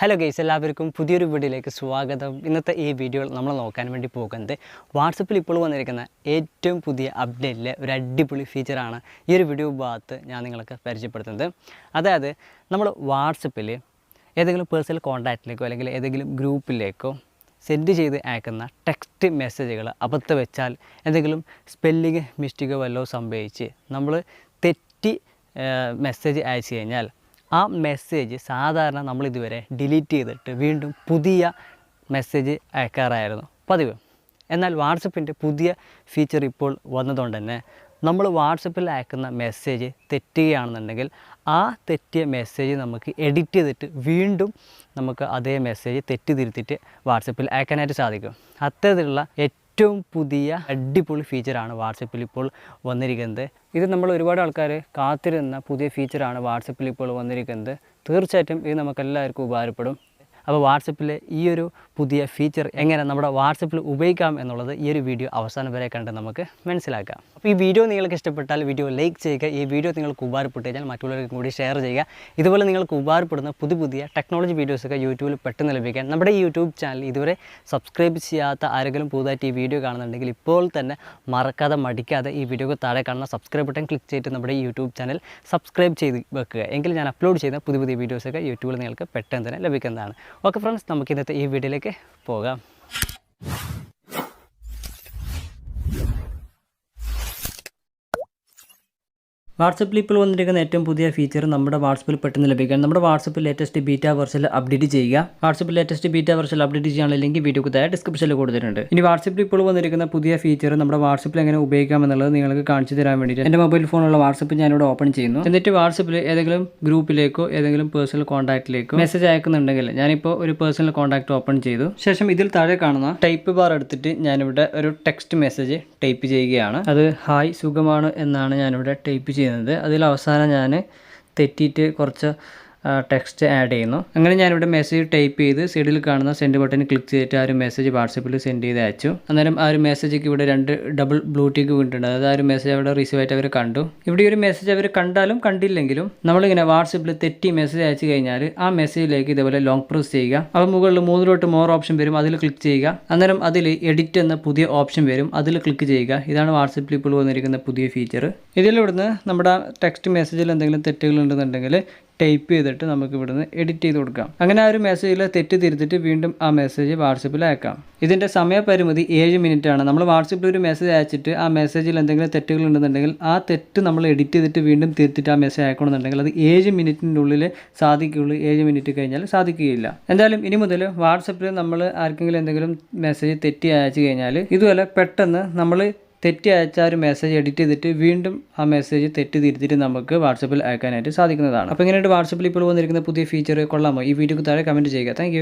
Hello guys, എല്ലാവർക്കും പുതിയൊരു വീഡിയോയിലേക്ക് സ്വാഗതം. ഇന്നത്തെ ഈ വീഡിയോ നമ്മൾ നോക്കാൻ വേണ്ടി പോകുന്നത് വാട്സപ്പിൽ ഇപ്പോൾ വന്നിരിക്കുന്ന ഏറ്റവും പുതിയ അപ്ഡേറ്റിലെ ഒരു അടിപൊളി ഫീച്ചറാണ് ഈ ഒരു വീഡിയോ ഭാഗത്ത് ഞാൻ നിങ്ങൾക്ക് പരിചയപ്പെടുത്തുന്നത്. അതായത് നമ്മൾ വാട്സപ്പിൽ ഏതെങ്കിലും പേഴ്സണൽ കോൺടാക്റ്റിലേക്കോ അല്ലെങ്കിൽ ഏതെങ്കിലും ഗ്രൂപ്പിലേക്കോ സെൻഡ് ചെയ്ത് അയക്കുന്ന ടെക്സ്റ്റ് മെസ്സേജുകൾ അബദ്ധം വെച്ചാൽ എന്തെങ്കിലും സ്പെല്ലിങ് മിസ്റ്റേക്കോ വല്ലതും സംഭവിച്ച് നമ്മൾ തെറ്റി മെസ്സേജ് അയച്ചു കഴിഞ്ഞാൽ ആ മെസ്സേജ് സാധാരണ നമ്മളിതുവരെ ഡിലീറ്റ് ചെയ്തിട്ട് വീണ്ടും പുതിയ മെസ്സേജ് അയക്കാറായിരുന്നു പതിവ്. എന്നാൽ വാട്സപ്പിൻ്റെ പുതിയ ഫീച്ചർ ഇപ്പോൾ വന്നതുകൊണ്ട് തന്നെ നമ്മൾ വാട്സപ്പിൽ അയക്കുന്ന മെസ്സേജ് തെറ്റുകയാണെന്നുണ്ടെങ്കിൽ ആ തെറ്റിയ മെസ്സേജ് നമുക്ക് എഡിറ്റ് ചെയ്തിട്ട് വീണ്ടും നമുക്ക് അതേ മെസ്സേജ് തെറ്റി തിരുത്തിയിട്ട് വാട്സപ്പിൽ അയക്കാനായിട്ട് സാധിക്കും. അത്തരത്തിലുള്ള ഏറ്റവും പുതിയ അടിപൊളി ഫീച്ചറാണ് വാട്സപ്പിൽ ഇപ്പോൾ വന്നിരിക്കുന്നത്. ഇത് നമ്മൾ ഒരുപാട് ആൾക്കാർ കാത്തിരുന്ന പുതിയ ഫീച്ചറാണ് വാട്സപ്പിൽ ഇപ്പോൾ വന്നിരിക്കുന്നത്. തീർച്ചയായിട്ടും ഇത് നമുക്കെല്ലാവർക്കും ഉപകാരപ്പെടും. അപ്പോൾ വാട്സപ്പിലെ ഈ ഒരു പുതിയ ഫീച്ചർ എങ്ങനെ നമ്മുടെ വാട്സപ്പിൽ ഉപയോഗിക്കാം എന്നുള്ളത് ഈ ഒരു വീഡിയോ അവസാനം വരെ കണ്ട് നമുക്ക് മനസ്സിലാക്കാം. അപ്പോൾ ഈ വീഡിയോ നിങ്ങൾക്ക് ഇഷ്ടപ്പെട്ടാൽ വീഡിയോ ലൈക്ക് ചെയ്യുക. ഈ വീഡിയോ നിങ്ങൾക്ക് ഉപകാരപ്പെട്ട് കഴിഞ്ഞാൽ മറ്റുള്ളവർക്കും കൂടി ഷെയർ ചെയ്യുക. ഇതുപോലെ നിങ്ങൾക്ക് ഉപകാരപ്പെടുന്ന പുതിയ ടെക്നോളജി വീഡിയോസൊക്കെ യൂട്യൂബിൽ പെട്ടെന്ന് ലഭിക്കാൻ നമ്മുടെ ഈ യൂട്യൂബ് ചാനൽ ഇതുവരെ സബ്സ്ക്രൈബ് ചെയ്യാത്ത ആരെങ്കിലും പുതുതായിട്ട് ഈ വീഡിയോ കാണുന്നുണ്ടെങ്കിൽ ഇപ്പോൾ തന്നെ മറക്കാതെ മടിക്കാതെ ഈ വീഡിയോക്ക് താഴെ കാണുന്ന സബ്സ്ക്രൈബ് ബട്ടൺ ക്ലിക്ക് ചെയ്തിട്ട് നമ്മുടെ ഈ യൂട്യൂബ് ചാനൽ സബ്സ്ക്രൈബ് ചെയ്ത് വെക്കുക. എങ്കിൽ ഞാൻ അപ്ലോഡ് ചെയ്യുന്ന പുതിയ വീഡിയോസൊക്കെ യൂട്യൂബിൽ നിങ്ങൾക്ക് പെട്ടെന്ന് തന്നെ ലഭിക്കുന്നതാണ്. ഓക്കെ ഫ്രണ്ട്സ്, നമുക്ക് ഇന്നത്തെ ഈ വീഡിയോയിലേക്ക് പോകാം. വാട്സപ്പിൽ ഇപ്പോൾ വന്നിരിക്കുന്ന ഏറ്റവും പുതിയ ഫീച്ചർ നമ്മുടെ വാട്സപ്പിൽ പെട്ടെന്ന് ലഭിക്കാൻ നമ്മുടെ വാട്സപ്പിൽ ലേറ്റസ്റ്റ് ബീറ്റ വെർഷൻ അപ്ഡേറ്റ് ചെയ്യുക. വാട്സപ്പിൽ ലേറ്റസ്റ്റ് ബീറ്റ വെർഷൻ അപ്ഡേറ്റ് ചെയ്യാനുള്ള ലിങ്ക് വീഡിയോക്ക് താഴെ ഡിസ്ക്രിപ്ഷനിൽ കൊടുത്തിട്ടുണ്ട്. ഇനി വാട്സപ്പിൽ ഇപ്പോൾ വന്നിരിക്കുന്ന പുതിയ ഫീച്ചർ നമ്മുടെ വാട്സപ്പിൽ എങ്ങനെ ഉപയോഗിക്കാം എന്നുള്ളത് നിങ്ങൾക്ക് കാണിച്ചു തരാൻ വേണ്ടിയിട്ട് എൻ്റെ മൊബൈൽ ഫോണുള്ള വാട്സപ്പ് ഞാനിവിടെ ഓപ്പൺ ചെയ്യുന്നു. എന്നിട്ട് വാട്സപ്പിൽ ഏതെങ്കിലും ഗ്രൂപ്പിലേക്കോ ഏതെങ്കിലും പേഴ്സണൽ കോൺടാക്റ്റിലേക്കോ മെസ്സേജ് അയക്കുന്നുണ്ടെങ്കിൽ ഞാനിപ്പോൾ ഒരു പേഴ്സണൽ കോൺടാക്റ്റ് ഓപ്പൺ ചെയ്തു. ശേഷം ഇതിൽ താഴെ കാണുന്ന ടൈപ്പ് ബാർ എടുത്തിട്ട് ഞാനിവിടെ ഒരു ടെക്സ്റ്റ് മെസ്സേജ് ടൈപ്പ് ചെയ്യുകയാണ്. അത് ഹായ് സുഖമാണ് എന്നാണ് ഞാനിവിടെ ടൈപ്പ് ചെയ്യുന്നത്. അതിൽ അവസാനം ഞാൻ തെറ്റിയിട്ട് കുറച്ച് ടെക്സ്റ്റ് ആഡ് ചെയ്യുന്നു. അങ്ങനെ ഞാനിവിടെ മെസ്സേജ് ടൈപ്പ് ചെയ്ത് സൈഡിൽ കാണുന്ന സെൻഡ് ബട്ടണിൽ ക്ലിക്ക് ചെയ്തിട്ട് ആ ഒരു മെസ്സേജ് വാട്സപ്പിൽ സെൻഡ് ചെയ്ത് അയച്ചു. അന്നേരം ആ ഒരു മെസ്സേജ് ഇവിടെ 2 ഡബിൾ ബ്ലൂ ടിക്ക് വീണിട്ടുണ്ട്. അതായത് ആ ഒരു മെസ്സേജ് അവിടെ റിസീവ് ആയിട്ട് അവർ കണ്ടു. ഇവിടെ ഒരു മെസ്സേജ് അവർ കണ്ടാലും കണ്ടില്ലെങ്കിലും നമ്മളിങ്ങനെ വാട്സപ്പിൽ തെറ്റി മെസ്സേജ് അയച്ചു കഴിഞ്ഞാൽ ആ മെസ്സേജിലേക്ക് ഇതേപോലെ ലോങ് പ്രസ് ചെയ്യുക. അപ്പോൾ മുകളിൽ 3 മോർ ഓപ്ഷൻ വരും, അതിൽ ക്ലിക്ക് ചെയ്യുക. അന്നേരം അതിൽ എഡിറ്റ് എന്ന പുതിയ ഓപ്ഷൻ വരും, അതിൽ ക്ലിക്ക് ചെയ്യുക. ഇതാണ് വാട്സപ്പിൽ ഇപ്പോൾ വന്നിരിക്കുന്ന പുതിയ ഫീച്ചർ. ഇതിലിവിടുന്ന് നമ്മുടെ ടെക്സ്റ്റ് മെസ്സേജിൽ എന്തെങ്കിലും തെറ്റുകൾ ഉണ്ടെന്നുണ്ടെങ്കിൽ ടൈപ്പ് ചെയ്തിട്ട് നമുക്ക് ഇവിടുന്ന് എഡിറ്റ് ചെയ്ത് കൊടുക്കാം. അങ്ങനെ ആ ഒരു മെസ്സേജിൽ തെറ്റ് തിരുത്തിട്ട് വീണ്ടും ആ മെസ്സേജ് വാട്സപ്പിൽ അയക്കാം. ഇതിൻ്റെ സമയപരിമിതി 7 മിനിറ്റ് ആണ്. നമ്മൾ വാട്സപ്പിൽ ഒരു മെസ്സേജ് അയച്ചിട്ട് ആ മെസ്സേജിൽ എന്തെങ്കിലും തെറ്റുകൾ ഉണ്ടെന്നുണ്ടെങ്കിൽ ആ തെറ്റ് നമ്മൾ എഡിറ്റ് ചെയ്തിട്ട് വീണ്ടും തിരുത്തിട്ട് ആ മെസ്സേജ് അയക്കണമെന്നുണ്ടെങ്കിൽ അത് 7 മിനിറ്റിൻ്റെ ഉള്ളിൽ സാധിക്കുകയുള്ളൂ. 7 മിനിറ്റ് കഴിഞ്ഞാൽ സാധിക്കുകയില്ല. എന്തായാലും ഇനി മുതൽ വാട്സപ്പിൽ നമ്മൾ ആർക്കെങ്കിലും എന്തെങ്കിലും മെസ്സേജ് തെറ്റി അയച്ചു കഴിഞ്ഞാൽ ഇതുപോലെ പെട്ടെന്ന് നമ്മൾ തെറ്റി അയച്ച ഒരു മെസ്സേജ് എഡിറ്റ് ചെയ്തിട്ട് വീണ്ടും ആ മെസ്സേജ് തെറ്റ് തിരുത്തിയിട്ട് നമുക്ക് വാട്സപ്പിൽ അയക്കാനായിട്ട് സാധിക്കുന്നതാണ്. അപ്പോൾ ഇങ്ങനെയായിട്ട് വാട്സപ്പിൽ ഇപ്പോൾ വന്നിരിക്കുന്ന പുതിയ ഫീച്ചർ കൊള്ളാമോ? ഈ വീഡിയോക്ക് താഴെ കമൻറ്റ് ചെയ്യുക. താങ്ക്